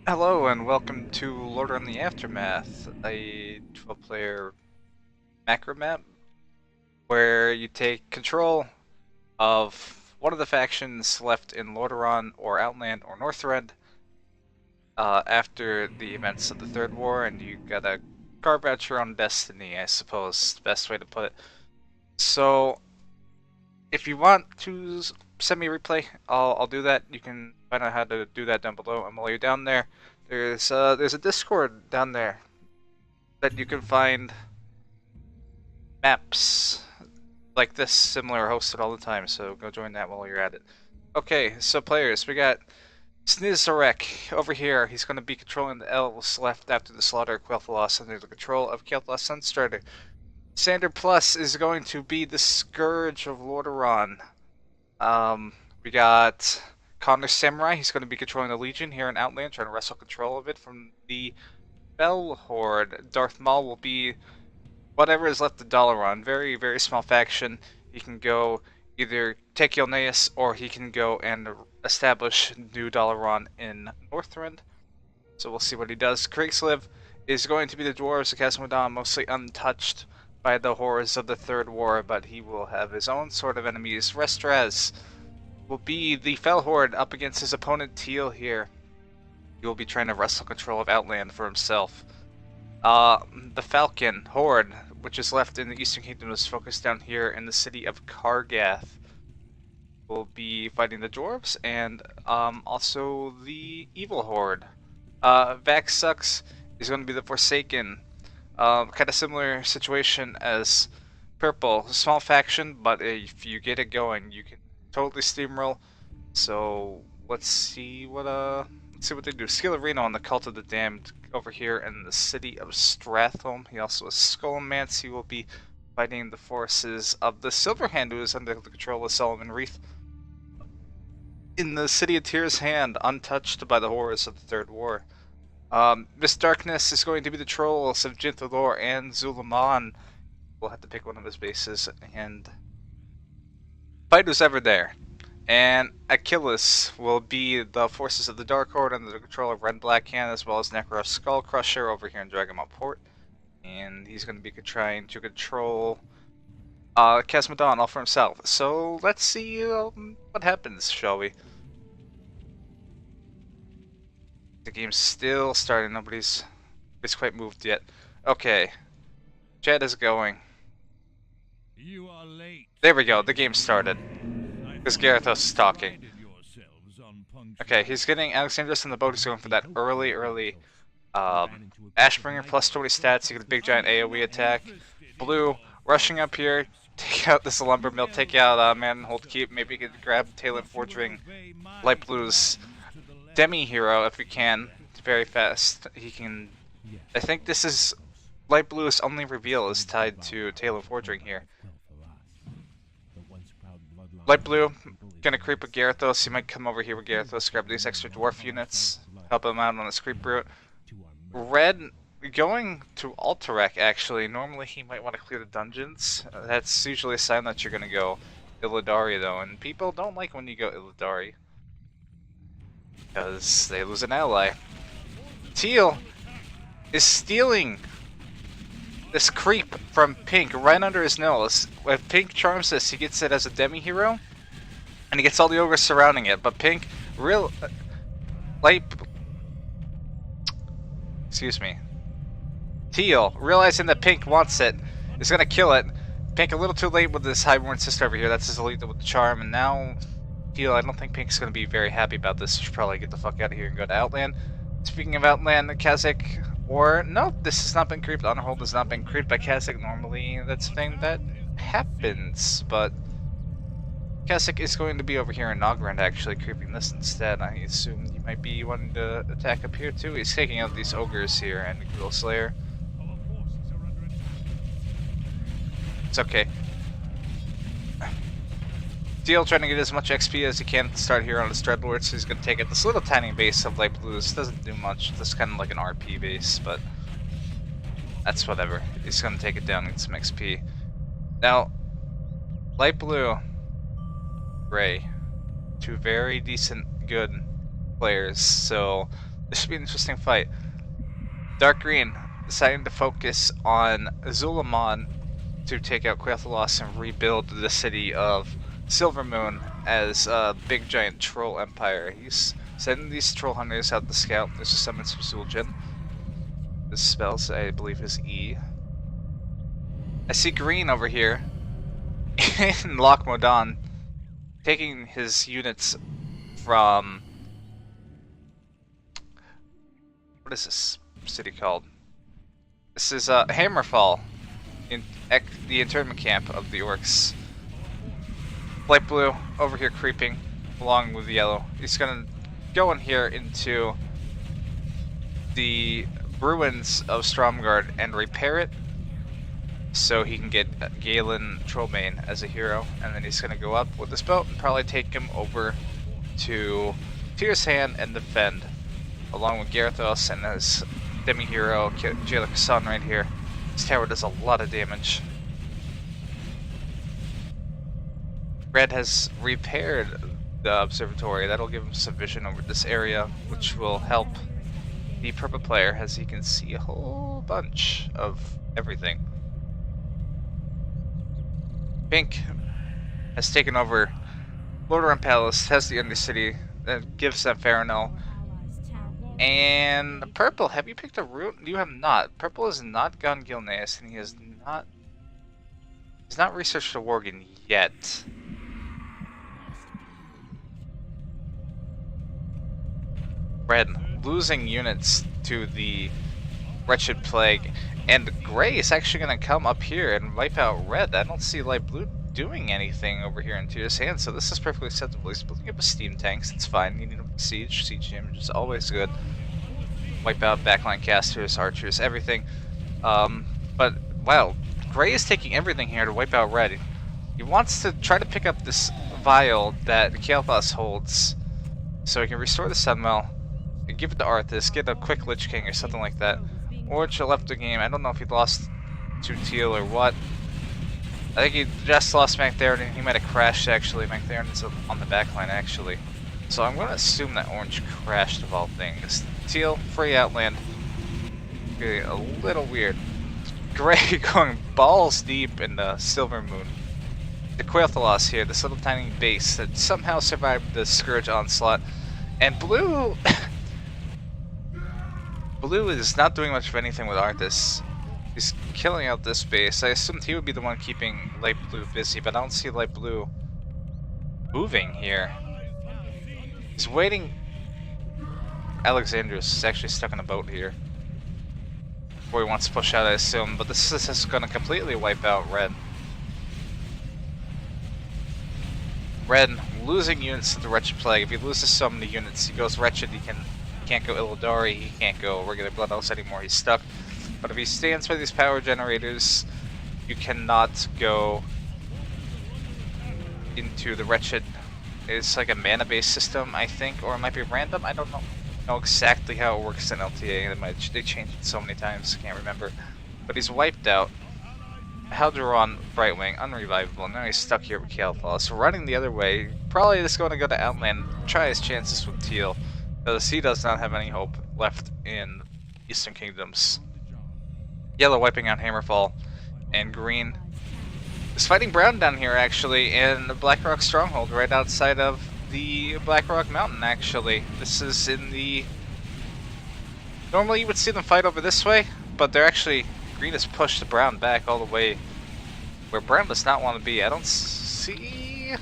Hello and welcome to Lordaeron the Aftermath, a 12-player macro map where you take control of one of the factions left in Lordaeron or Outland or Northrend after the events of the Third War, and you gotta carve out your own destiny, I suppose, the best way to put it. So, if you want to send me a replay, I'll do that. You can find out how to do that down below, and while you're down there, there's a Discord down there that you can find maps like this similar hosted all the time, so go join that while you're at it. Okay, so players, we got Snizorek over here. He's going to be controlling the elves left after the slaughter of Quel'Thalas under the control of Quel'Thalas Sunstrider. Sander Plus is going to be the Scourge of Lordaeron. We got Connor Samurai. He's going to be controlling the Legion here in Outland, trying to wrestle control of it from the Bell Horde. Darth Maul will be whatever is left of Dalaran. Very, very small faction. He can go either take Yolneus or he can go and establish New Dalaran in Northrend. So we'll see what he does. Kriegsliv is going to be the dwarves of Khazad-dûm, mostly untouched by the horrors of the Third War, but he will have his own sort of enemies. Restraz will be the Fell Horde up against his opponent Teal here. He will be trying to wrestle control of Outland for himself. The Falcon Horde, which is left in the Eastern Kingdom, is focused down here in the city of Kargath. Will be fighting the dwarves and also the Evil Horde. Vaxux is going to be the Forsaken. Kind of similar situation as Purple. Small faction, but if you get it going, you can totally steamroll. So let's see what they do. Skillerino on the Cult of the Damned over here in the city of Stratholme. He also has Skullmance. He will be fighting the forces of the Silverhand, who is under the control of Solomon Wreath. In the city of Tyr's Hand, untouched by the horrors of the Third War. Miss Darkness is going to be the trolls of Jinthalor and Zulaman. We'll have to pick one of his bases and fight who's ever there. And Achilles will be the forces of the Dark Horde under the control of Red Blackhand, as well as Necros Skullcrusher over here in Dragonmount Port. And he's going to be trying to control Khazad-dûm all for himself. So let's see what happens, shall we? The game's still starting. Nobody's quite moved yet. Okay, chat is going. You are late. There we go. The game started. Because Garethos is talking. Okay, he's getting Alexandros in the boat. He's going for that early Ashbringer plus 20 stats. He gets a big giant AoE attack. Blue rushing up here. Take out this lumber mill. Take out Manhold Keep. Maybe he could grab Talent Forging. Light Blue's Demi Hero if we can. Very fast. He can. I think this is Light Blue's only reveal is tied to Talent Forging here. Light Blue gonna creep with Garethos. He might come over here with Garethos, grab these extra dwarf units, help him out on his creep route. Red going to Alterac actually. Normally he might want to clear the dungeons. That's usually a sign that you're gonna go Illidari though, and people don't like when you go Illidari because they lose an ally. Teal is stealing this creep from Pink right under his nose. If Pink charms this, he gets it as a demi hero, and he gets all the ogres surrounding it. But Pink, Teal, realizing that Pink wants it, is gonna kill it. Pink a little too late with this Highborn sister over here. That's his elite with the charm, and now Teal. I don't think Pink's gonna be very happy about this. Should probably get the fuck out of here and go to Outland. Speaking of Outland, Kazakh. Or, no, this has not been creeped. Honorhold has not been creeped by Kazakh. Normally, that's a thing that happens, but Kazakh is going to be over here in Nogrand, actually, creeping this instead. I assume he might be wanting to attack up here, too. He's taking out these ogres here and the Ghoul Slayer. It's okay. Steel trying to get as much XP as he can at the start here on his Dreadlord, so he's going to take it. This little tiny base of Light Blues doesn't do much. It's kind of like an RP base, but that's whatever. He's going to take it down and get some XP. Now, Light Blue, Gray, two very decent, good players, so This should be an interesting fight. Dark Green deciding to focus on Zulamon to take out Quathlos and rebuild the city of Silvermoon as a big giant troll empire. He's sending these troll hunters out to scout. There's a summon some Zuljin. This spells, I believe, is E. I see Green over here in Loch Modan taking his units from... what is this city called? This is Hammerfall, in the internment camp of the orcs. Light blue over here creeping along with yellow. He's gonna go in here into the ruins of Stromgard and repair it so he can get Galen Trollbane as a hero, and then he's gonna go up with this boat and probably take him over to Tyr's Hand and defend, along with Garethos and his demi-hero Jalic right here. This tower does a lot of damage. Red has repaired the observatory. That'll give him some vision over this area, which will help the purple player as he can see a whole bunch of everything. Pink has taken over Lordaeron Palace, has the Undercity, that gives them Farinel. And purple, have you picked a route? You have not. Purple has not gone Gilneas, and he's not researched the Worgen yet. Red losing units to the Wretched Plague, and Gray is actually going to come up here and wipe out Red. I don't see Light Blue doing anything over here in Tyr's Hand, so this is perfectly acceptable. He's building up his steam tanks, it's fine. You need a siege damage is always good. Wipe out backline casters, archers, everything. But wow, Gray is taking everything here to wipe out Red. He wants to try to pick up this vial that Kael'thas holds so he can restore the Sunwell and give it to Arthas, get a quick Lich King or something like that. Orch left the game. I don't know if he lost to Teal or what. I think he just lost Magtherin, and he might have crashed actually. Magtherin is on the backline actually. So I'm going to assume that Orange crashed of all things. Teal, free outland. Okay, a little weird. Gray going balls deep in the Silvermoon. The Quathlos here, this little tiny base that somehow survived the Scourge onslaught. And Blue... Blue is not doing much of anything with Arthas. He's killing out this base. I assumed he would be the one keeping Light Blue busy, but I don't see Light Blue moving here. He's waiting. Alexandros is actually stuck in a boat here. Before he wants to push out, I assume, but this is just going to completely wipe out Red. Red losing units to the Wretched Plague. If he loses so many units, he goes Wretched, he can't go Illidari, he can't go regular Blood Elves anymore, he's stuck. But if he stands by these power generators, you cannot go into the Wretched. It's like a mana-based system, I think, or it might be random, I don't know exactly how it works in LTA, they changed it so many times, I can't remember. But he's wiped out. Halduron, Brightwing, unrevivable, now he's stuck here with Kael'thas, running the other way, probably just going to go to Outland, try his chances with Teal, because he does not have any hope left in Eastern Kingdoms. Yellow wiping out Hammerfall, and Green is fighting Brown down here actually, in the Blackrock Stronghold, right outside of the Blackrock Mountain actually. This is in the... Normally you would see them fight over this way, but they're actually... Green has pushed the Brown back all the way where Brown does not want to be. I don't see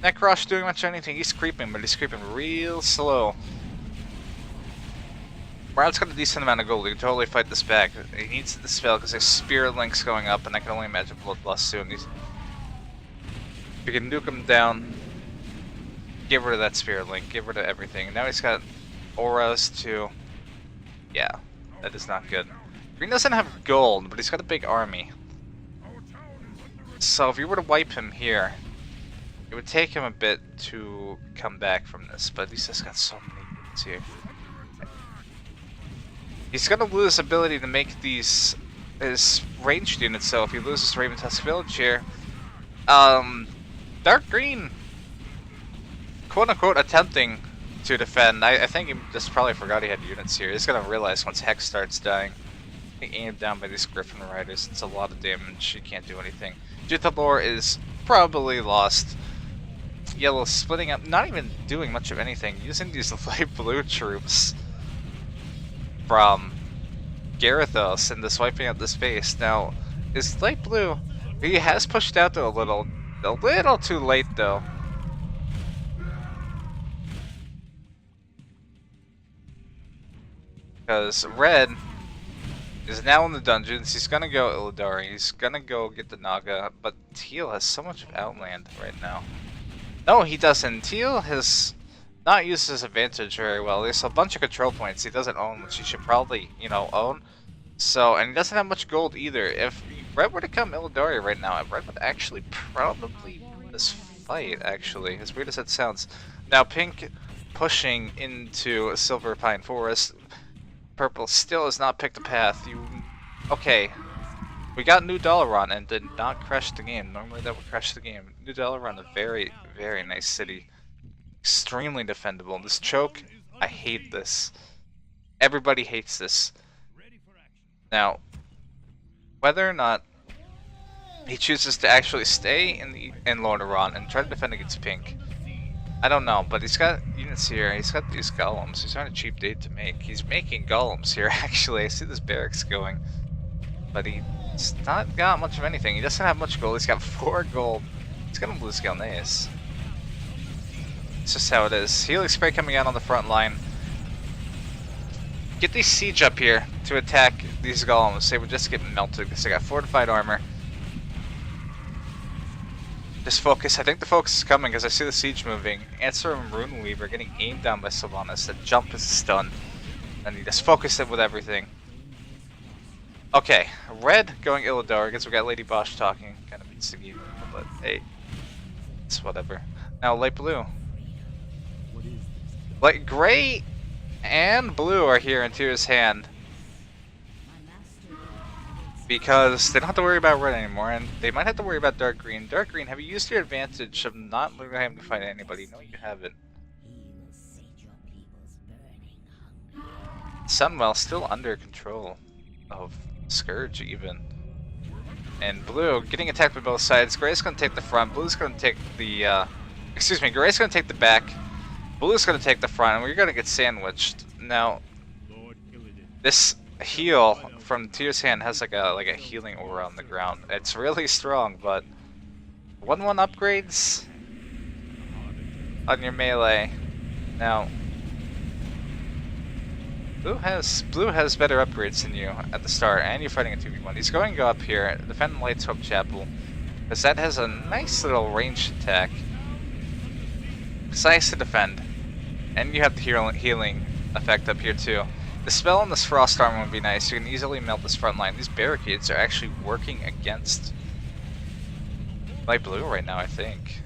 Necrosh doing much of anything. He's creeping, but he's creeping real slow. Brown's got a decent amount of gold. He can totally fight this back. He needs the spell because there's Spirit Links going up, and I can only imagine Bloodlust soon. If you can nuke him down, get rid of that Spirit Link, get rid of everything. Now he's got auras too. Yeah, that is not good. Green doesn't have gold, but he's got a big army. So if you were to wipe him here, it would take him a bit to come back from this, but he's just got so many units here. He's gonna lose his ability to make his ranged units, so if he loses Raven Tusk Village here, Dark Green, quote unquote, attempting to defend. I think he just probably forgot he had units here. He's gonna realize once Hex starts dying. Getting aimed down by these Griffin Riders. It's a lot of damage. She can't do anything. Juthalor is probably lost. Yellow splitting up, not even doing much of anything. Using these light blue troops from Garithos and just wiping out the space. Now, is light blue? He has pushed out though a little too late though. Because red is now in the dungeons. He's gonna go Illidari. He's gonna go get the Naga. But Teal has so much of Outland right now. No, he doesn't. Teal has not used his advantage very well. There's a bunch of control points he doesn't own, which he should probably, you know, own. So, and he doesn't have much gold either. If red were to come Illidari right now, red would actually probably win this fight, actually. As weird as that sounds. Now, pink pushing into Silver Pine Forest. Purple still has not picked a path. Okay. We got New Dalaran and did not crash the game. Normally that would crash the game. New Dalaran, a very, very nice city. Extremely defendable. This choke, I hate this. Everybody hates this. Now, whether or not he chooses to actually stay in Lordaeron and try to defend against pink, I don't know, but he's got units here. He's got these golems. He's on a cheap date to make. He's making golems here, actually. I see this barracks going. But he's not got much of anything. He doesn't have much gold. He's got 4 gold. He's gonna lose Galneas. It's just how it is. Healing spray coming out on the front line. Get these siege up here to attack these golems. They would just get melted because they got fortified armor. Just focus. I think the focus is coming because I see the siege moving. Answer and Rune Weaver getting aimed down by Sylvanas. That jump is stunned. And he just focus it with everything. Okay, red going Illidari because we got Lady Bosch talking. Kind of beats the game, but hey, it's whatever. Now light blue. Light gray and blue are here in Tyr's hand. Because they don't have to worry about red anymore, and they might have to worry about dark green. Dark green, have you used your advantage of not having to fight anybody? No, you haven't. Sunwell still under control of Scourge, even. And blue getting attacked by both sides. Gray's gonna take the front. Blue's gonna take the. Excuse me. Gray's gonna take the back. Blue's gonna take the front, and we're gonna get sandwiched. Now, this heal from Tyr's hand has like a healing aura on the ground. It's really strong, but 1/1 upgrades on your melee. Now, blue has better upgrades than you at the start, and you're fighting a 2v1. He's going to go up here, defend Light's Hope Chapel, because that has a nice little ranged attack. It's nice to defend, and you have the healing effect up here too. The spell on this Frost Armor would be nice. You can easily melt this front line. These barricades are actually working against light blue right now, I think.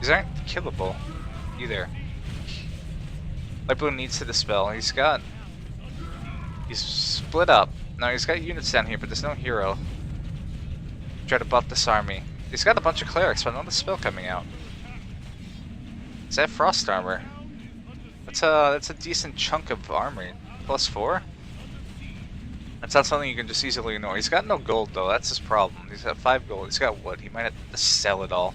These aren't killable either. Light blue needs to dispel. He's split up. Now he's got units down here, but there's no hero. Try to buff this army. He's got a bunch of clerics, but not the spell coming out. Is that Frost Armor? That's a decent chunk of armor. +4? That's not something you can just easily ignore. He's got no gold though, that's his problem. He's got 5 gold, he's got wood. He might have to sell it all.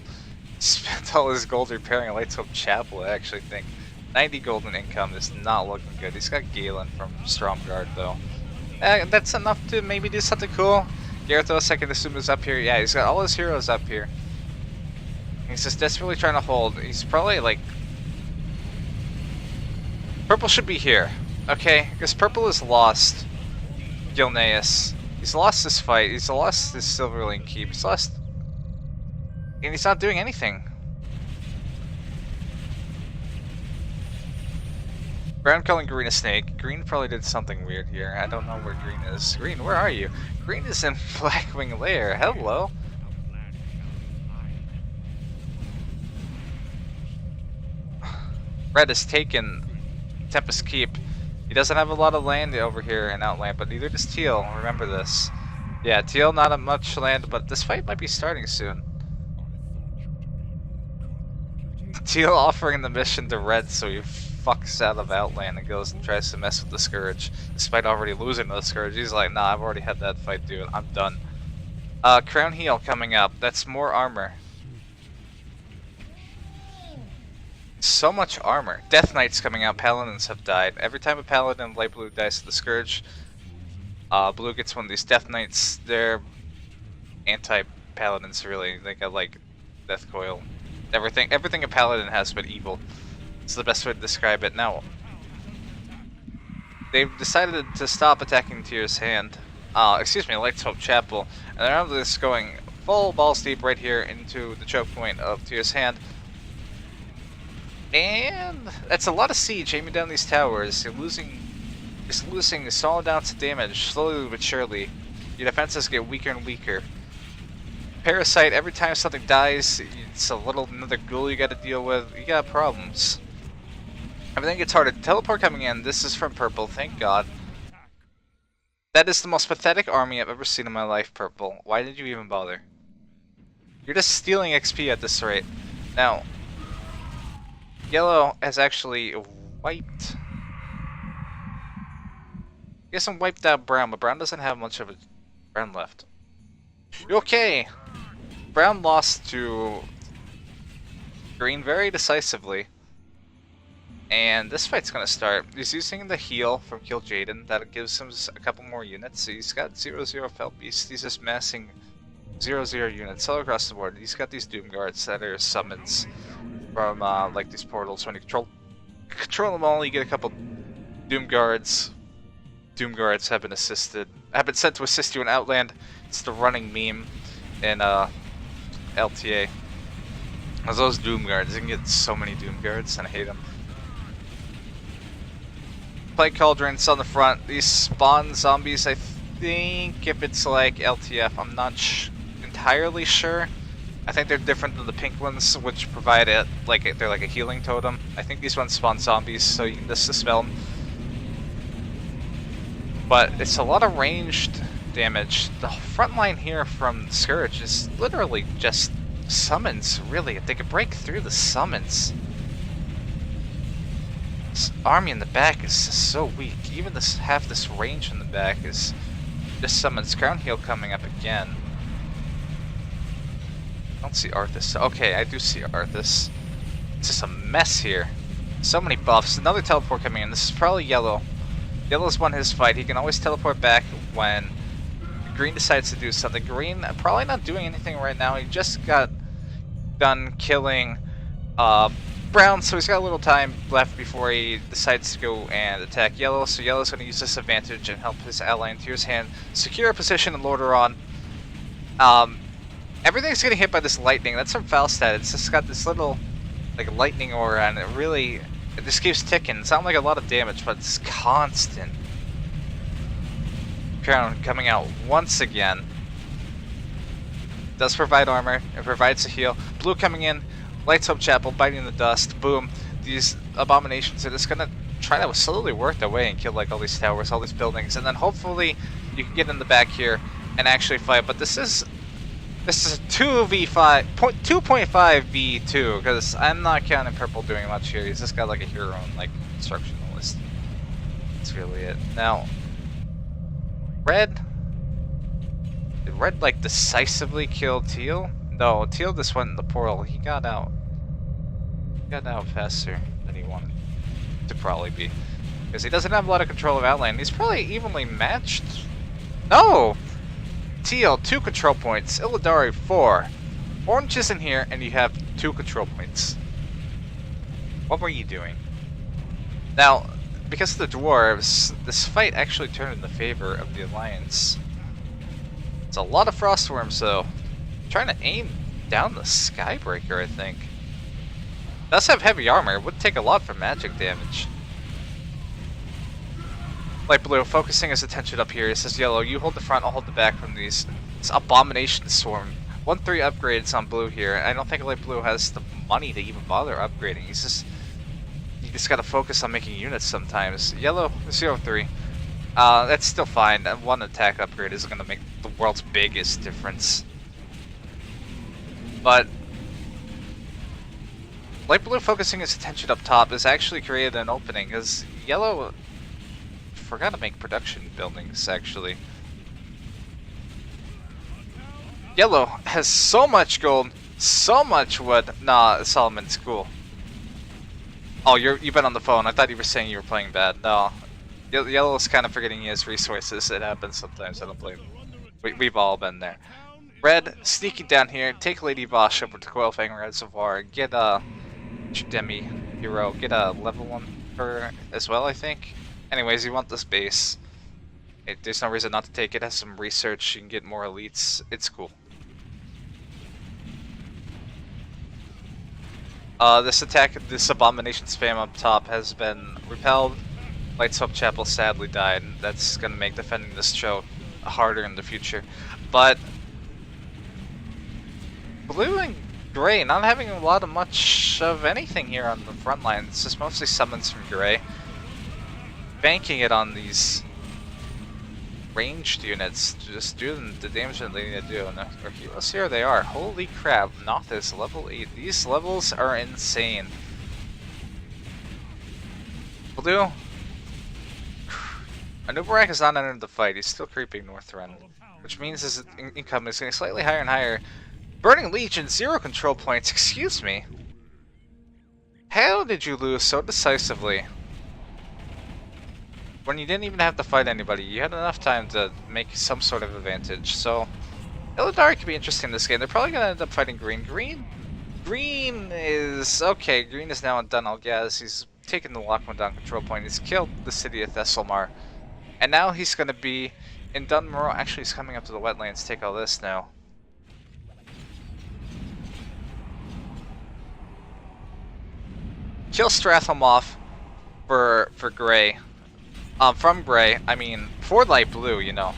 He spent all his gold repairing a Light's Hope Chapel, I actually think. 90 gold in income is not looking good. He's got Galen from Stromgarde though. That's enough to maybe do something cool. Garithos, I can assume, is up here. Yeah, he's got all his heroes up here. He's just desperately trying to hold. He's probably like... Purple should be here, okay? Because purple has lost Gilneas. He's lost this fight. He's lost this Silverling Keep. He's lost... And he's not doing anything. Brown calling green a snake. Green probably did something weird here. I don't know where green is. Green, where are you? Green is in Blackwing Lair. Hello? Red has taken Tempest Keep. He doesn't have a lot of land over here in Outland, but neither does Teal. Remember this. Yeah, Teal not much land, but this fight might be starting soon. Teal offering the mission to Red, so he fucks out of Outland and goes and tries to mess with the Scourge. Despite already losing to the Scourge, he's like, nah, I've already had that fight, dude. I'm done. Crown Heal coming up. That's more armor. So much armor. Death Knight's coming out. Paladins have died. Every time a Paladin light blue dies to the Scourge, blue gets one of these Death Knights. They're anti-Paladins, really. They got, like, Death Coil. Everything a Paladin has but evil. It's the best way to describe it. Now, they've decided to stop attacking Tyr's Hand. Excuse me, Light's Hope Chapel. And they're now just going full balls deep right here into the choke point of Tyr's Hand. And that's a lot of siege aiming down these towers. You're losing solid amounts of damage, slowly but surely. Your defenses get weaker and weaker. Parasite, every time something dies, it's another ghoul you gotta deal with. You got problems. Everything gets harder. Teleport coming in. This is from Purple, thank God. That is the most pathetic army I've ever seen in my life, Purple. Why did you even bother? You're just stealing XP at this rate. Now, Yellow has actually wiped. I guess I'm wiped out Brown, but Brown doesn't have much of a Brown left. Okay! Brown lost to Green very decisively. And this fight's gonna start. He's using the heal from Kill Jaden. That gives him a couple more units. He's got 0-0 Felt Beast. He's just massing 0-0 units all across the board. He's got these Doom Guards that are summons from like these portals. When you control them all, you get a couple Doom Guards. Doom Guards have been sent to assist you in Outland. It's the running meme in LTA. As those Doom Guards, you can get so many Doom Guards, and I hate them. Play Cauldrons on the front. These spawn zombies, I think if it's like LTF, I'm not entirely sure. I think they're different than the pink ones, which provide it they're like a healing totem. I think these ones spawn zombies, so you can just dispel them. But it's a lot of ranged damage. The front line here from Scourge is literally just summons, really. If they could break through the summons. This army in the back is just so weak. Even half this range in the back is just summons. Crown Heal coming up again. I don't see Arthas. Okay, I do see Arthas. It's just a mess here. So many buffs. Another teleport coming in. This is probably Yellow. Yellow's won his fight. He can always teleport back when Green decides to do something. Green probably not doing anything right now. He just got done killing Brown, so he's got a little time left before he decides to go and attack Yellow. So Yellow's going to use this advantage and help his ally in Tyr's Hand secure a position in Lordaeron. Everything's getting hit by this lightning. That's from Falstad. It's just got this little like lightning aura, and it just keeps ticking. It's not like a lot of damage, but it's constant. Crown coming out once again. Does provide armor. It provides a heal. Blue coming in. Lights Hope Chapel, biting the dust. Boom. These abominations are just gonna try to slowly work their way and kill like all these towers, all these buildings, and then hopefully you can get in the back here and actually fight. But this is a 2v5, 2.5 v2, because I'm not counting Purple doing much here. He's just got like a hero and like instructional list. That's really it. Now, Red. Did Red like decisively kill Teal? No, Teal just went in the portal. He got out. He got out faster than he wanted to probably be. Because he doesn't have a lot of control of Outland. He's probably evenly matched. No! Teal, 2 control points. Illidari, 4. Orange isn't here, and you have 2 control points. What were you doing? Now, because of the dwarves, this fight actually turned in the favor of the Alliance. It's a lot of Frostworms, though. Trying to aim down the Skybreaker, I think. Does have heavy armor. It would take a lot for magic damage. Light Blue focusing his attention up here. He says, Yellow, you hold the front, I'll hold the back from this Abomination Swarm. 1-3 upgrades on Blue here. I don't think Light Blue has the money to even bother upgrading. You just gotta focus on making units sometimes. Yellow, 0-3. That's still fine. One attack upgrade isn't gonna make the world's biggest difference. But Light blue focusing his attention up top has actually created an opening, because yellow forgot to make production buildings, actually. Yellow has so much gold, so much wood. Nah, Solomon's cool. Oh, you've been on the phone. I thought you were saying you were playing bad. No. Yellow's kind of forgetting he has resources. It happens sometimes. I don't blame him. We've all been there. Red, sneaking down here, take Lady Bosch over to Coilfang Reservoir, get a Demi hero, get a level 1 for as well, I think. Anyways, you want this base. There's no reason not to take it. It has some research, you can get more elites. It's cool. This attack, this abomination spam up top has been repelled. Light's Hope Chapel sadly died. That's gonna make defending this choke harder in the future. But blue and gray not having a lot of much of anything here on the front line. It's just mostly summons from gray. Banking it on these ranged units to just do the damage that they need to do. And our heroes here they are. Holy crap, Noth is level 8. These levels are insane. Blue. Anubarak has not entered the fight. He's still creeping north run, which means his income is getting slightly higher and higher. Burning Legion, 0 control points. Excuse me. How did you lose so decisively? When you didn't even have to fight anybody, you had enough time to make some sort of advantage. So, Illidari could be interesting in this game. They're probably going to end up fighting green. Green is... okay, green is now on Dunalgaz. He's taken the Lockman down control point. He's killed the city of Thessalmar. And now he's going to be in Dunmore. Actually, he's coming up to the wetlands to take all this now. Kill Stratholm off for Gray. From Gray, I mean, for light blue, you know.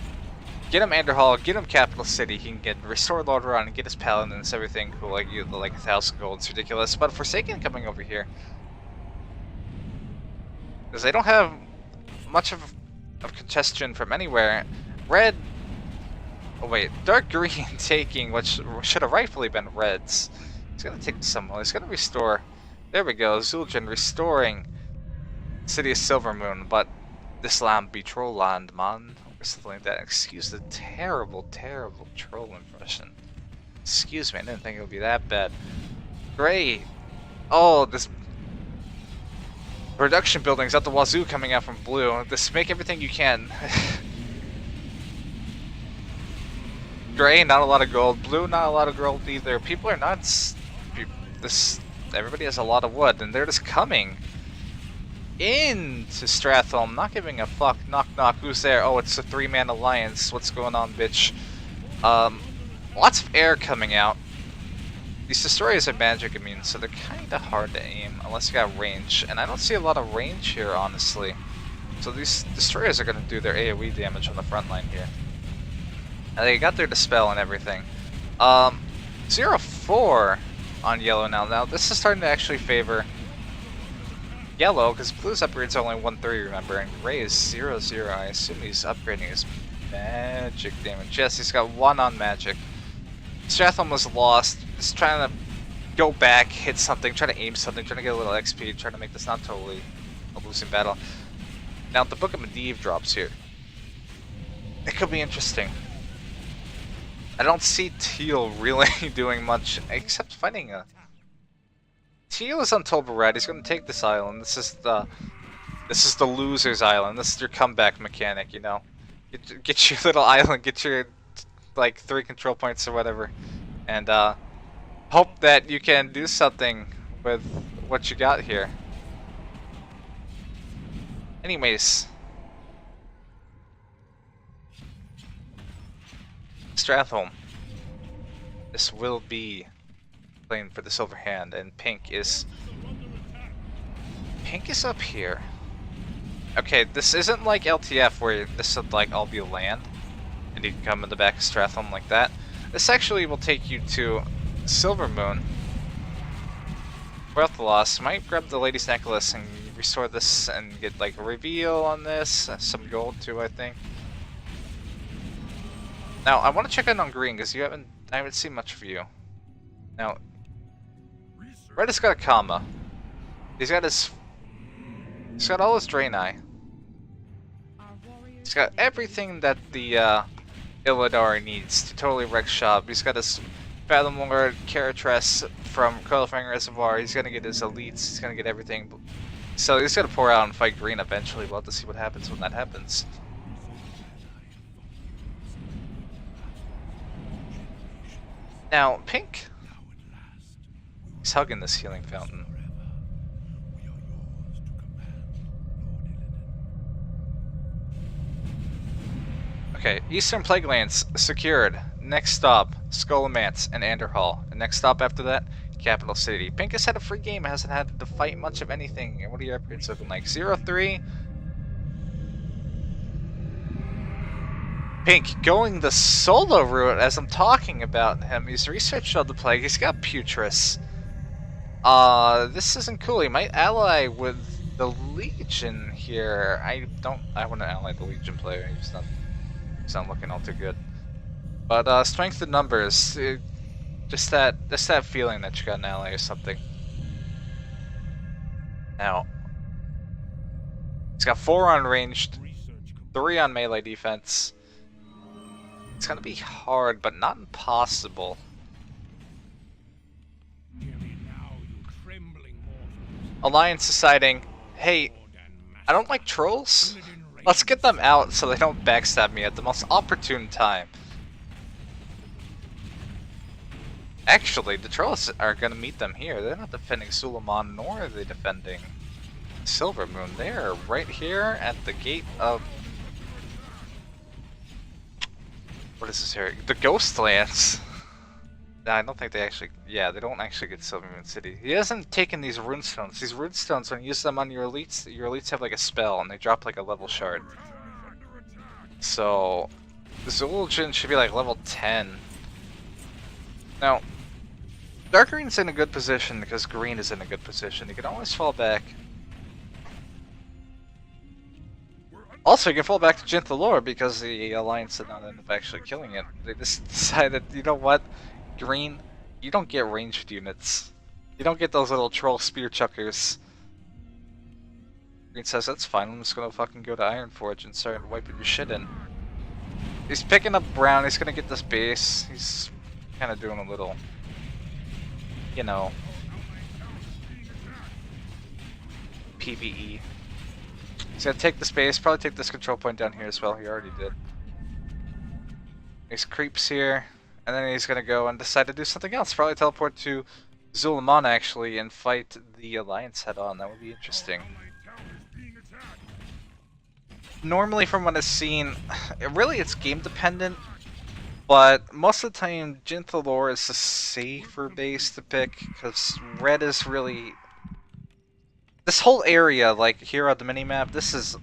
Get him Anderhall, get him Capital City, he can get restore Lordaeron and get his Paladins, everything cool, like 1,000 gold, it's ridiculous. But Forsaken coming over here, because they don't have much of congestion from anywhere. Red, oh wait, dark green taking what should have rightfully been reds. He's gonna take some, he's gonna restore, there we go, Zul'jin restoring City of Silvermoon, but this land be troll land, man, or something like that. Excuse the terrible troll impression. Excuse me, I didn't think it would be that bad. Gray, oh, this production buildings out the wazoo coming out from blue. Just make everything you can. Gray, not a lot of gold. Blue, not a lot of gold either. People are nuts. Everybody has a lot of wood, and they're just coming into Stratholm, not giving a fuck. Knock knock, who's there? Oh, it's a 3-man alliance. What's going on, bitch? Lots of air coming out. These destroyers are magic immune, so they're kinda hard to aim unless you got range, and I don't see a lot of range here, honestly. So these destroyers are gonna do their AoE damage on the front line here. And they got their dispel and everything. 0-4 on yellow now. Now this is starting to actually favor yellow, because blue's upgrade's only 130, remember, and gray is 0-0. I assume he's upgrading his magic damage. Yes, he's got 1 on magic. Stratholm was lost, just trying to go back, hit something, try to aim something, trying to get a little XP, trying to make this not totally a losing battle. Now the Book of Medivh drops here. It could be interesting. I don't see Teal really doing much, except fighting a... Teal is on Tolba Red. He's going to take this island. This is the loser's island. This is your comeback mechanic, you know. Get your little island, get your like 3 control points or whatever, and hope that you can do something with what you got here. Anyways, Stratholm. This will be playing for the silver hand, and pink is up here. Okay, this isn't like LTF where this would like all be land and you can come in the back of Stratholm like that. This actually will take you to Silvermoon. Without the loss, might grab the lady's necklace and restore this and get like a reveal on this, some gold too, I think. Now I want to check in on green because I haven't seen much of you. Now, Red has got a comma. He's got all his Draenei. He's got everything that the Illidar needs to totally wreck shop. He's got his Fathom Lord, Caratress from Coilfang Reservoir. He's gonna get his elites. He's gonna get everything. So he's gonna pour out and fight green eventually. We'll have to see what happens when that happens. Now, pink. He's hugging this healing fountain. Okay, Eastern Plague Lands secured. Next stop, Skullomance and Anderhall. And next stop after that, Capital City. Pink has had a free game, hasn't had to fight much of anything. And what are your upgrades looking like? 0-3. Pink going the solo route as I'm talking about him. He's researched all the plague. He's got Putris. This isn't cool. He might ally with the Legion here. I wouldn't ally the Legion player. He's not looking all too good. But strength in numbers, just that feeling that you got an ally or something. Now, he's got 4 on ranged, 3 on melee defense. It's gonna be hard, but not impossible. Alliance deciding, hey, I don't like trolls. Let's get them out so they don't backstab me at the most opportune time. Actually, the trolls are gonna meet them here. They're not defending Suleiman, nor are they defending Silver Moon. They are right here at the gate of... What is this here? The Ghostlands. Nah, I don't think they actually... Yeah, they don't actually get Silver Moon City. He hasn't taken these runestones. These runestones, when you use them on your elites have like a spell, and they drop like a level shard. So, Zul'jin should be like level 10. Now, Dark Green's in a good position because Green is in a good position. He can always fall back. Also, you can fall back to Jinthalor because the Alliance did not end up actually killing it. They just decided, you know what, Green, you don't get ranged units. You don't get those little troll spear chuckers. Green says, that's fine, I'm just gonna fucking go to Ironforge and start wiping your shit in. He's picking up Brown, he's gonna get this base. He's kind of doing a little, you know, PvE. He's gonna take the space, probably take this control point down here as well. He already did. There's creeps here, and then he's gonna go and decide to do something else. Probably teleport to Zul'Aman actually and fight the Alliance head on. That would be interesting. Normally, from what I've seen, it's game dependent, but most of the time, Jinthalor is the safer base to pick because red is really. This whole area, like here on the minimap, this is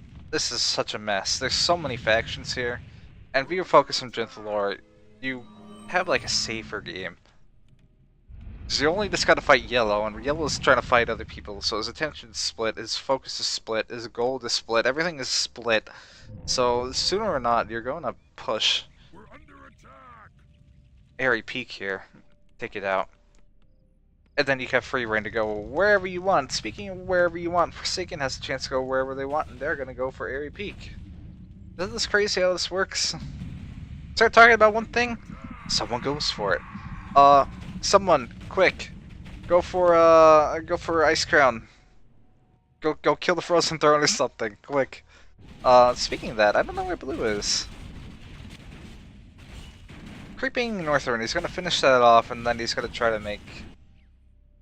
such a mess. There's so many factions here, and if you're focused on Jinthalor, you have like a safer game. So you only just gotta fight yellow, and yellow's trying to fight other people, so his attention's split, his focus is split, his gold is split, everything is split. So sooner or not, you're going to push. Airy Peak here, take it out. And then you have free reign to go wherever you want. Speaking of wherever you want, Forsaken has a chance to go wherever they want, and they're going to go for Airy Peak. Isn't this crazy how this works? Start talking about one thing, someone goes for it. Someone, quick, go for Ice Crown. Go kill the Frozen Throne or something, quick. Speaking of that, I don't know where Blue is. Creeping northward, he's going to finish that off, and then he's going to try to make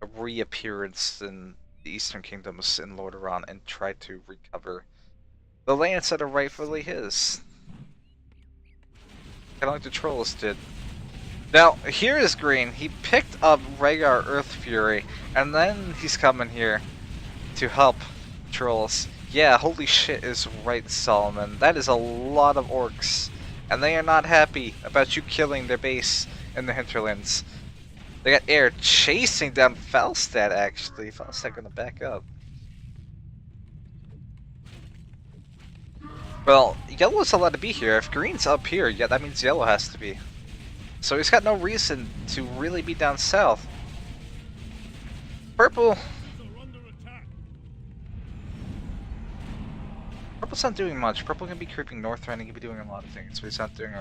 a reappearance in the Eastern Kingdoms in Lordaeron and try to recover the lands that are rightfully his. Kind of like the Trolls did. Now, here is Green. He picked up Rhaegar Earth Fury, and then he's coming here to help Trolls. Yeah, holy shit is right, Solomon. That is a lot of orcs, and they are not happy about you killing their base in the hinterlands. They got air chasing down Falstad, actually. Falstad gonna back up. Well, yellow's allowed to be here. If green's up here, yeah, that means yellow has to be. So he's got no reason to really be down south. purple. Forces are under attack. Purple's not doing much. Purple can be creeping north right, and he can be doing a lot of things, but he's not doing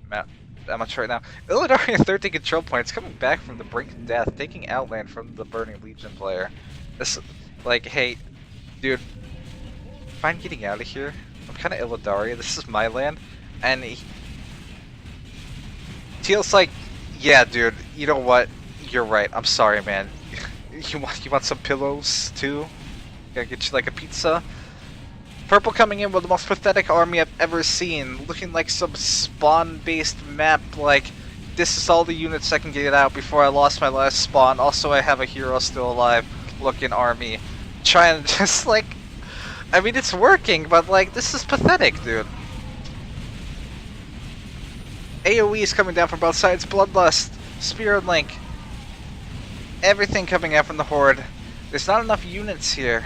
that much right now. Lordaeron 13 control points coming back from the brink of death, taking Outland from the Burning Legion player. This, like, hey, dude, fine getting out of here. I'm kind of Illidari. This is my land, and Teal's like, yeah, dude. You know what? You're right. I'm sorry, man. You want some pillows too? Gotta get you like a pizza. Purple coming in with the most pathetic army I've ever seen, looking like some spawn-based map. Like, this is all the units I can get out before I lost my last spawn. Also, I have a hero still alive looking army. Trying to just like, I mean, it's working, but like, this is pathetic, dude. AoE is coming down from both sides. Bloodlust, Spear and Link, everything coming out from the Horde. There's not enough units here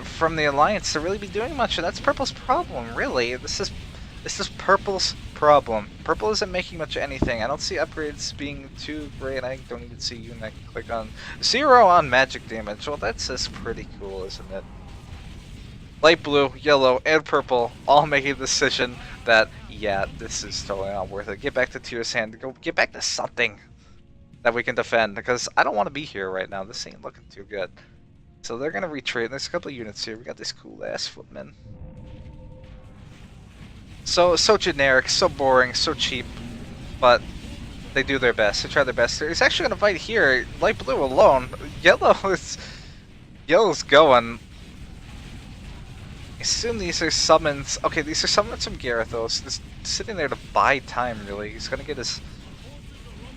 from the Alliance to really be doing much, and that's Purple's problem, really. This is Purple's problem. Purple isn't making much of anything. I don't see upgrades being too great. I don't even see unit. I can click on 0 on magic damage. Well, that's just pretty cool, isn't it? Light blue, yellow, and purple all making the decision that, yeah, this is totally not worth it. Get back to Tyr's hand. Go get back to something that we can defend, because I don't want to be here right now. This ain't looking too good. So they're gonna retreat. There's a couple of units here. We got this cool ass footman. So generic, so boring, so cheap, but they do their best. They try their best. He's actually gonna fight here. Light blue alone. Yellow's going. I assume these are summons. Okay, these are summons from Garethos. Just sitting there to buy time, really. He's gonna get his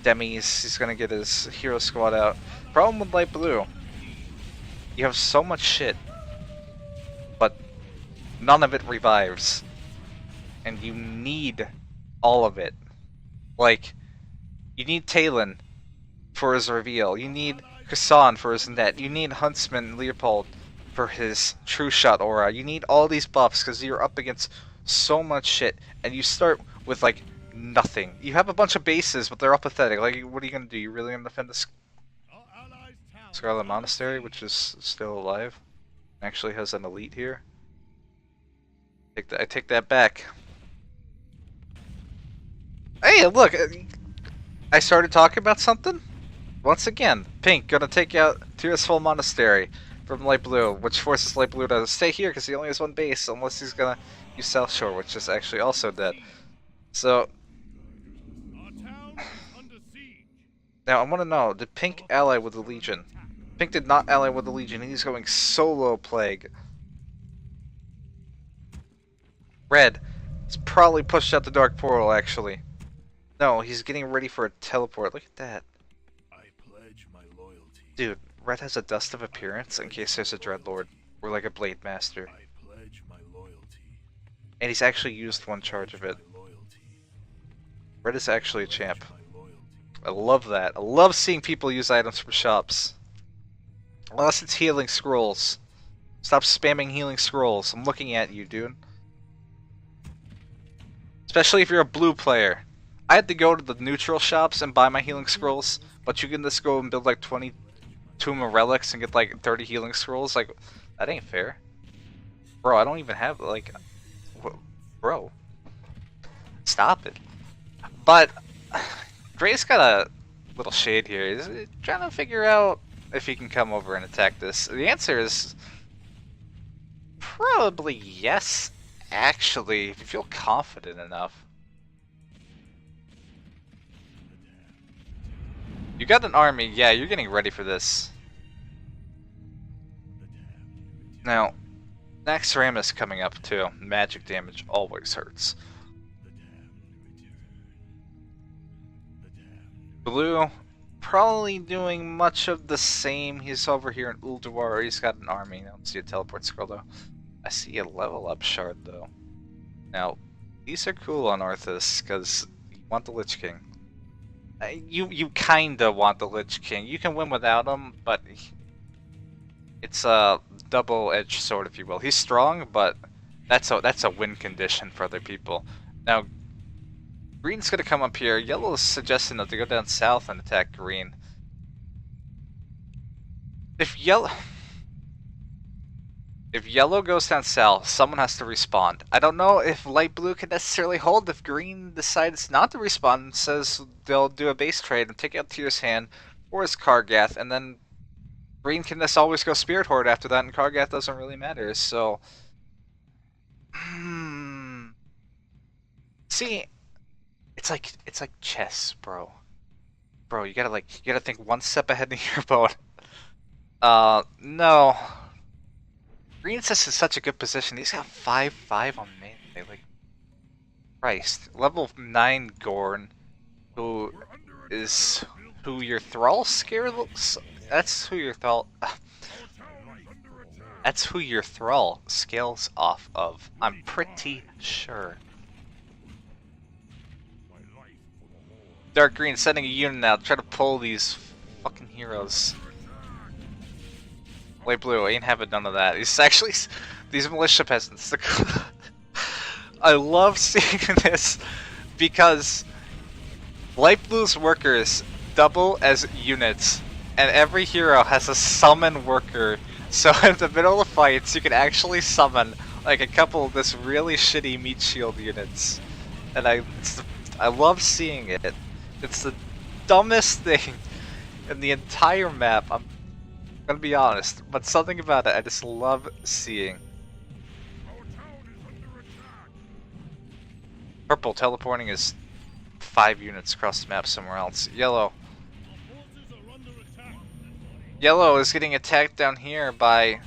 demis. He's gonna get his hero squad out. Problem with light blue. You have so much shit, but none of it revives. And you need all of it. Like, you need Talon for his reveal. You need Kassan for his net. You need Huntsman Leopold for his True Shot aura. You need all these buffs because you're up against so much shit. And you start with, like, nothing. You have a bunch of bases, but they're all pathetic. Like, what are you going to do? You really going to defend this Scarlet Monastery, which is still alive? Actually has an elite here. I take that back. Hey, look! I started talking about something? Once again, Pink gonna take out Tearsful Monastery from Light Blue, which forces Light Blue to stay here because he only has one base, unless he's gonna use South Shore, which is actually also dead. So, now I want to know, did Pink ally with the Legion? Pink did not ally with the Legion, he's going solo Plague. Red is probably pushed out the Dark Portal, actually. No, he's getting ready for a teleport. Look at that. I pledge my loyalty. Dude, Red has a Dust of Appearance in case there's a Dreadlord. Or like a Blade Master. I pledge my loyalty. And he's actually used one charge of it. Red is actually a champ. I love that. I love seeing people use items from shops. Unless it's healing scrolls. Stop spamming healing scrolls. I'm looking at you, dude. Especially if you're a blue player. I had to go to the neutral shops and buy my healing scrolls, but you can just go and build like 20 Tomb of Relics and get like 30 healing scrolls. Like, that ain't fair. Bro, I don't even have, like... Bro. Stop it. But, Gray's got a little shade here. He's trying to figure out if he can come over and attack this. The answer is... probably yes, actually, if you feel confident enough. You got an army, yeah, you're getting ready for this. Now, Naxxramas coming up too. Magic damage always hurts. Blue, probably doing much of the same. He's over here in Ulduar. He's got an army. I don't see a teleport scroll though. I see a level up shard though. Now, these are cool on Arthas because you want the Lich King. You kinda want the Lich King. You can win without him, but it's a double-edged sword, if you will. He's strong, but that's a win condition for other people. Now, green's gonna come up here. Yellow is suggesting that they go down south and attack green. If yellow... If yellow goes down south, someone has to respond. I don't know if light blue can necessarily hold if green decides not to respond and says they'll do a base trade and take out Tyr's hand or his Kargath, and then green can just always go Spirit Horde after that, and Kargath doesn't really matter, so... See, it's like chess, bro. Bro, you gotta think one step ahead of your opponent. No. Green's just in such a good position. He's got 5/5 on melee. Like, Christ. Level 9 Gorn, who is who your Thrall scales. That's who your Thrall. That's who your Thrall scales off of. I'm pretty sure. Dark Green sending a unit out, try to pull these fucking heroes. Light Blue ain't having none of that. He's actually these militia peasants. I love seeing this because Light Blue's workers double as units, and every hero has a summon worker. So in the middle of fights, you can actually summon like a couple of this really shitty meat shield units, and I love seeing it. It's the dumbest thing in the entire map. I'm gonna be honest, but something about it I just love seeing. Purple teleporting is 5 units across the map somewhere else. Yellow. Yellow is getting attacked down here by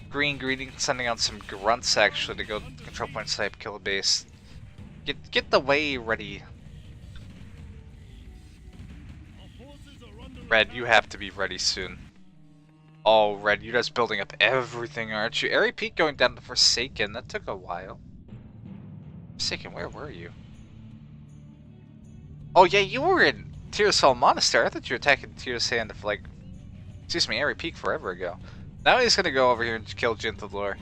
green. Green sending out some grunts actually to go control point snipe, kill a base. Get the way ready. Red, you have to be ready soon. Oh, Red, you're just building up everything, aren't you? Airy Peak going down to Forsaken, that took a while. Forsaken, where were you? Oh yeah, you were in Tyr's Hall Monastery. I thought you were attacking Tyr's Hand for like, excuse me, Airy Peak forever ago. Now he's gonna go over here and kill Jinthadlor.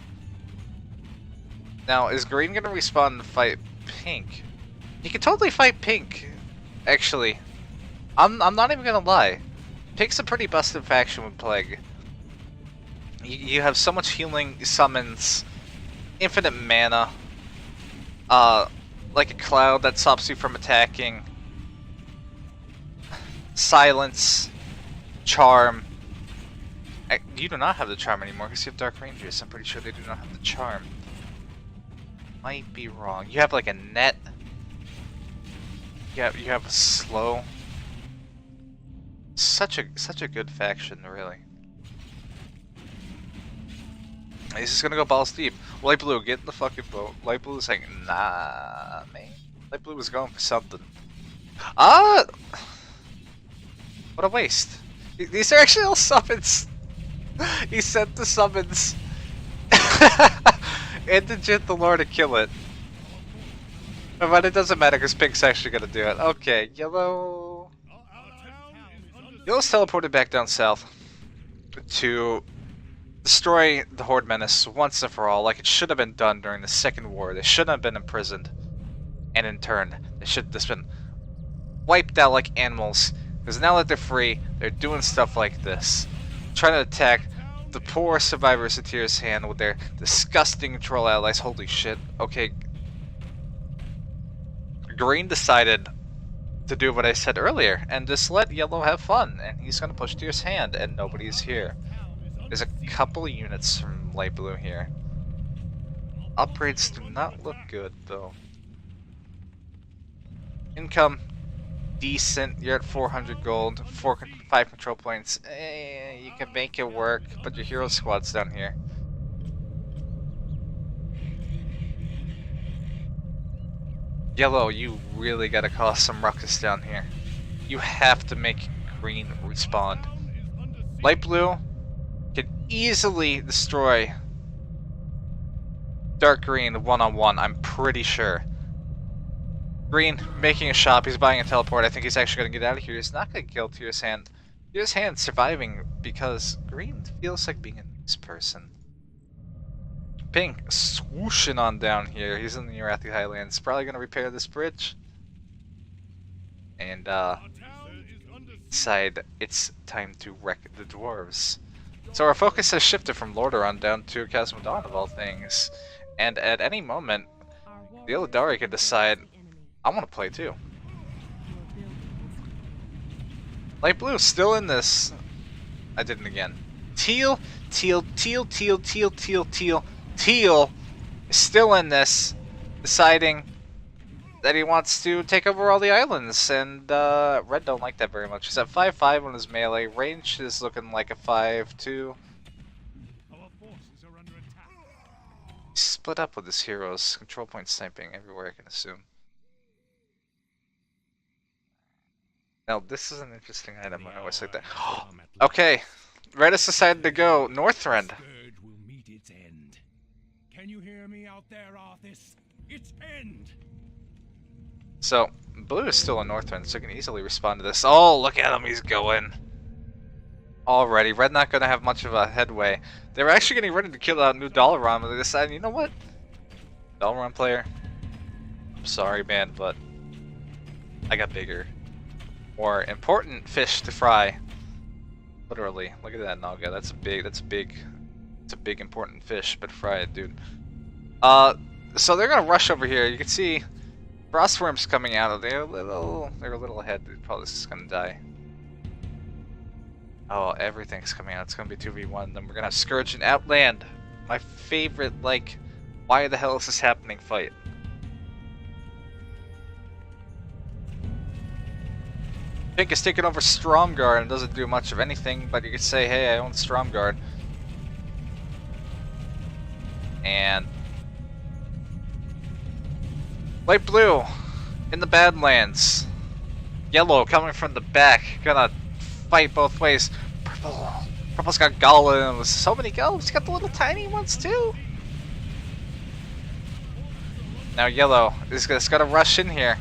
Now, is green gonna respawn and fight pink? He could totally fight pink, actually. I'm not even gonna lie. Pink's a pretty busted faction with Plague. You have so much healing summons, infinite mana, like a cloud that stops you from attacking, silence, charm. You do not have the charm anymore because you have Dark Rangers. I'm pretty sure they do not have the charm. Might be wrong. You have like a net. You have a slow. Such a good faction, really. He's just gonna go balls deep. Light Blue, get in the fucking boat. Light Blue is like, nah, man. Light Blue was going for something. Ah! What a waste. These are actually all summons. He sent the summons. And the Jinthadlor to kill it. But it doesn't matter because Pink's actually gonna do it. Okay, Yellow. Yellow's teleported back down south to destroy the Horde Menace once and for all, like it should have been done during the Second War. They shouldn't have been imprisoned, and in turn, they should have just been wiped out like animals. Because now that they're free, they're doing stuff like this, trying to attack the poor survivors of Tyr's Hand with their disgusting troll allies. Holy shit! Okay, Green decided to do what I said earlier and just let Yellow have fun, and he's gonna push Tyr's Hand, and nobody's here. There's a couple of units from Light Blue here. Upgrades do not look good though. Income decent. You're at 400 gold, 5 control points. You can make it work, but your hero squad's down here. Yellow, you really gotta cause some ruckus down here. You have to make green respond. Light Blue can easily destroy Dark Green one-on-one, I'm pretty sure. Green making a shop, he's buying a teleport. I think he's actually gonna get out of here. He's not gonna kill Tyr's Hand. Tyr's Hand surviving because Green feels like being a nice person. Pink swooshing on down here. He's in the Arathi Highlands. Probably gonna repair this bridge. And decide it's time to wreck the dwarves. So our focus has shifted from Lordaeron down to Casmodon of all things. And at any moment, the Illidari could decide, I want to play too. Light blue still in this. I did it again. Teal is still in this, deciding that he wants to take over all the islands, and red don't like that very much. He's at 5-5 on his melee. Range is looking like a 5-2. Our forces are under attack. He's split up with his heroes. Control point sniping everywhere, I can assume. Now, this is an interesting item. I always like that. Okay, red has decided to go Northrend. Scourge will meet its end. Can you hear me out there, Arthas? Its end. So, blue is still in Northrend, so he can easily respond to this. Oh, look at him, he's going. Already, red not going to have much of a headway. They were actually getting ready to kill out new Dalaran, but they decided, you know what? Dalaran player, I'm sorry, man, but I got bigger, more important fish to fry. Literally, look at that Naga. That's a big important fish, but fry it, dude. So they're gonna rush over here. You can see Frostworm's coming out. They're a little ahead. They're probably just gonna die. Oh, everything's coming out. It's gonna be 2v1. Then we're gonna have Scourge and Outland. My favorite, like, why the hell is this happening fight. Pink is taking over Stromguard and doesn't do much of anything, but you could say, hey, I own Stromguard. And light blue in the Badlands. Yellow coming from the back, gonna fight both ways. Purple's got golems. So many golems. He's got the little tiny ones too. Now yellow is just gonna rush in here.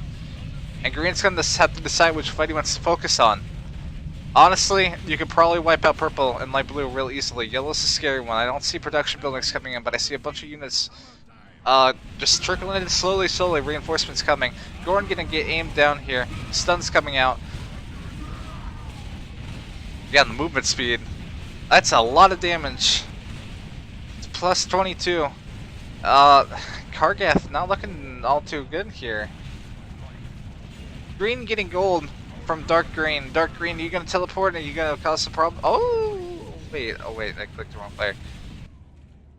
And green's gonna have to decide which fight he wants to focus on. Honestly, you could probably wipe out purple and light blue real easily. Yellow's a scary one. I don't see production buildings coming in, but I see a bunch of units just trickling in slowly. Reinforcements coming. Gorn gonna get aimed down here. Stun's coming out. Yeah, the movement speed. That's a lot of damage. It's plus 22. Kargath not looking all too good here. Green getting gold from dark green. Dark green, are you gonna teleport and are you gonna cause some problem? Oh wait, I clicked the wrong player.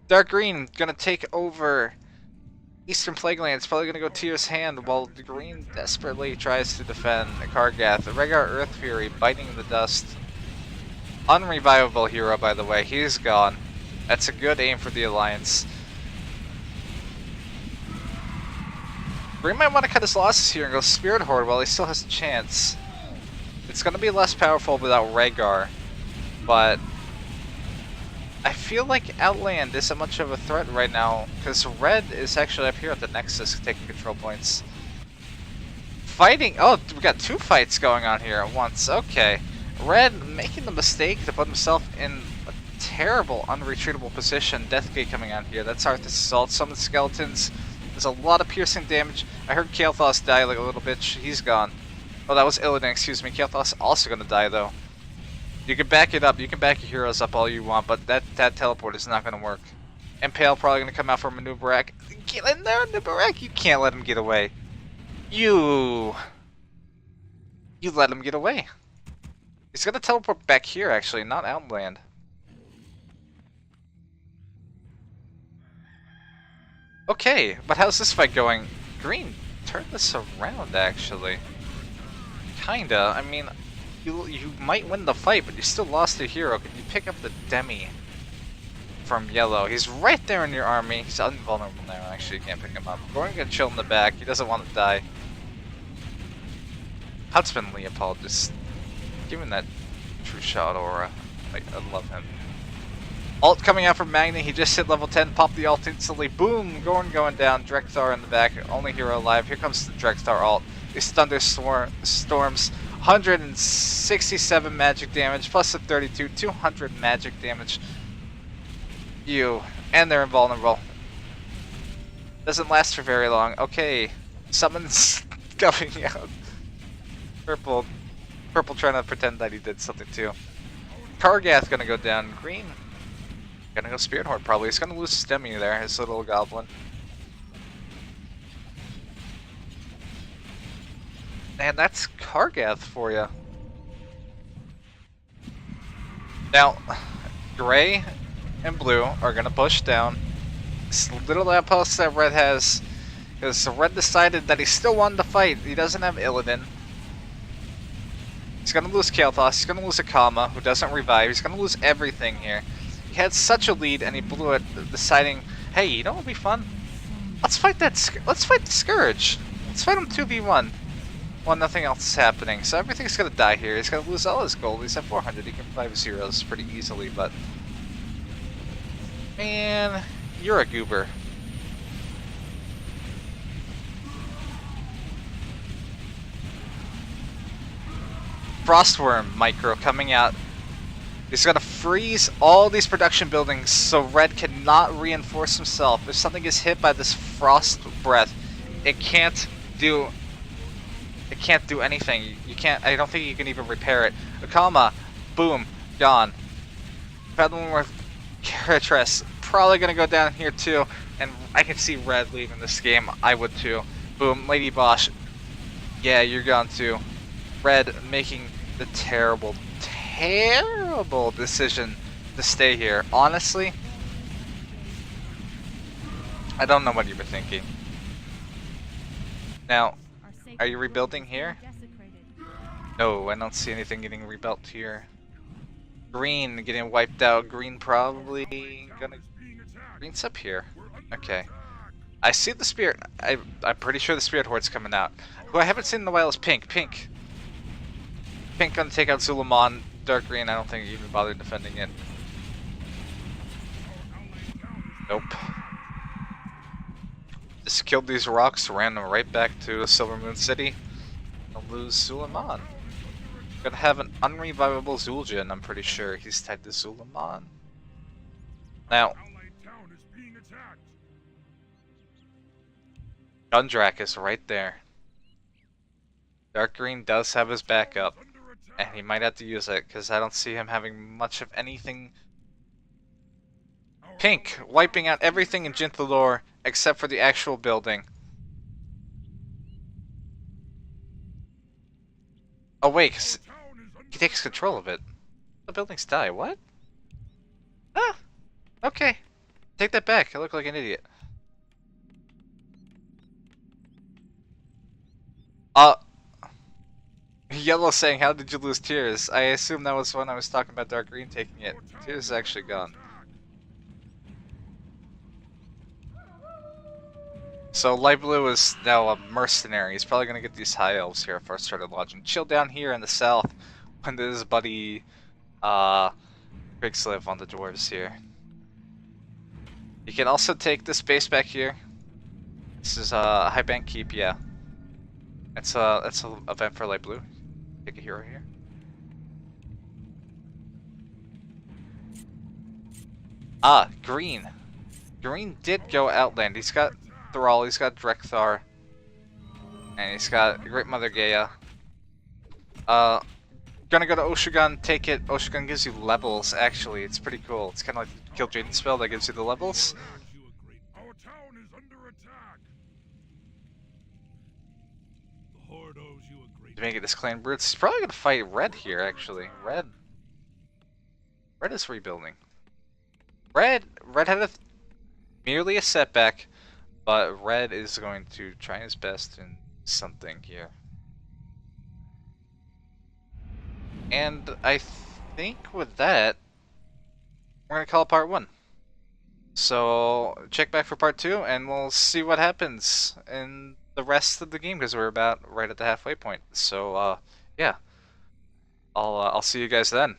Dark green gonna take over Eastern Plaguelands, probably gonna go Tyr's hand while the green desperately tries to defend Kargath. The Rhaegar Earth Fury biting the dust. Unrevivable hero, by the way, he's gone. That's a good aim for the Alliance. Green might want to cut his losses here and go Spirit Horde while he still has a chance. It's going to be less powerful without Rhaegar, but I feel like Outland isn't much of a threat right now, because Red is actually up here at the Nexus taking control points. Fighting! Oh, we got two fights going on here at once. Okay. Red making the mistake to put himself in a terrible, unretreatable position. Deathgate coming on here. That's Arthas Assault. Summon skeletons. There's a lot of piercing damage. I heard Kael'thas die like a little bitch. He's gone. Oh, that was Illidan, excuse me. Kael'thas also gonna die though. You can back it up. You can back your heroes up all you want, but that teleport is not gonna work. Impale probably gonna come out from Nubarak. Get in there, Nubarak! You can't let him get away. You let him get away. He's gonna teleport back here, actually, not Outland. Okay, but how's this fight going? Green, turn this around, actually. Kinda. I mean, you might win the fight, but you still lost a hero. Can you pick up the Demi from yellow? He's right there in your army. He's invulnerable now, actually. You can't pick him up. We're gonna chill in the back. He doesn't want to die. Huntsman Leopold just giving that true shot aura. Like, I love him. Alt coming out from Magni, he just hit level 10, popped the ult instantly, boom, Gorn going down, Drekthar in the back, only hero alive. Here comes the Drekthar ult. These thunderstorms, 167 magic damage, plus the 32, 200 magic damage. And they're invulnerable. Doesn't last for very long. Okay, summons coming out. Purple Purple trying to pretend that he did something too. Kargath gonna go down. Green gonna go Spirit Horde probably. He's gonna lose Stemmy there, his little goblin. And that's Kargath for you. Now, gray and blue are gonna push down. This little outpost that red has, because red decided that he still wanted to fight. He doesn't have Illidan. He's gonna lose Kael'thas, he's gonna lose Akama, who doesn't revive, he's gonna lose everything here. He had such a lead and he blew it, deciding, hey, you know what would be fun? Let's fight the Scourge. Let's fight him 2v1. Well, nothing else is happening, so everything's gonna die here. He's gonna lose all his gold, he's at 400, he can revive zeros pretty easily, but... Man, you're a goober. Frostworm micro coming out. He's gonna freeze all these production buildings so red cannot reinforce himself. If something is hit by this frost breath, it can't do anything. You can't. I don't think you can even repair it. Akama, boom, gone. Peddleworth, Caratress, probably gonna go down here too. And I can see red leaving this game. I would too. Boom, Lady Bosch. Yeah, you're gone too. Red making the terrible decision to stay here. Honestly, I don't know what you were thinking. Now, are you rebuilding here? No, I don't see anything getting rebuilt here. Green getting wiped out. Green probably gonna... Green's up here. Okay. I see the Spirit. I'm pretty sure the Spirit Horde's coming out. Who I haven't seen in a while is Pink. Pink gonna take out Suleiman. Dark Green, I don't think he even bothered defending it. Nope. Just killed these rocks, ran them right back to Silver Moon City. I'll lose Suleiman. Gonna have an unrevivable Zul'jin, I'm pretty sure. He's tied to Suleiman. Now, Gundrak is right there. Dark Green does have his backup. And he might have to use it, because I don't see him having much of anything. Pink, wiping out everything in Jin'Thalor, except for the actual building. Oh wait, he takes control of it. The buildings die, what? Ah, okay. Take that back, I look like an idiot. Yellow saying, how did you lose Tears? I assume that was when I was talking about Dark Green taking it. Tears is actually gone. So Light Blue is now a mercenary. He's probably going to get these High Elves here if I started lodging. Chill down here in the south when his buddy Quickslive on the dwarves here. You can also take this base back here. This is a High Bank Keep, yeah. That's an event for Light Blue. Take a hero here. Ah, Green. Green did go Outland. He's got Thrall, he's got Drekthar, and he's got Great Mother Gaia. Gonna go to Oshugan, take it. Oshugan gives you levels, actually. It's pretty cool. It's kind of like the Kill Jaden spell that gives you the levels. Our town is under attack. The Horde owes you a great... To make it this Clan Brutes. He's probably gonna fight Red here, actually. Red is rebuilding. Red had merely a setback, but Red is going to try his best in something here. And I think with that, we're gonna call it part 1. So check back for part 2, and we'll see what happens in the rest of the game, because we're about right at the halfway point. So yeah, I'll see you guys then.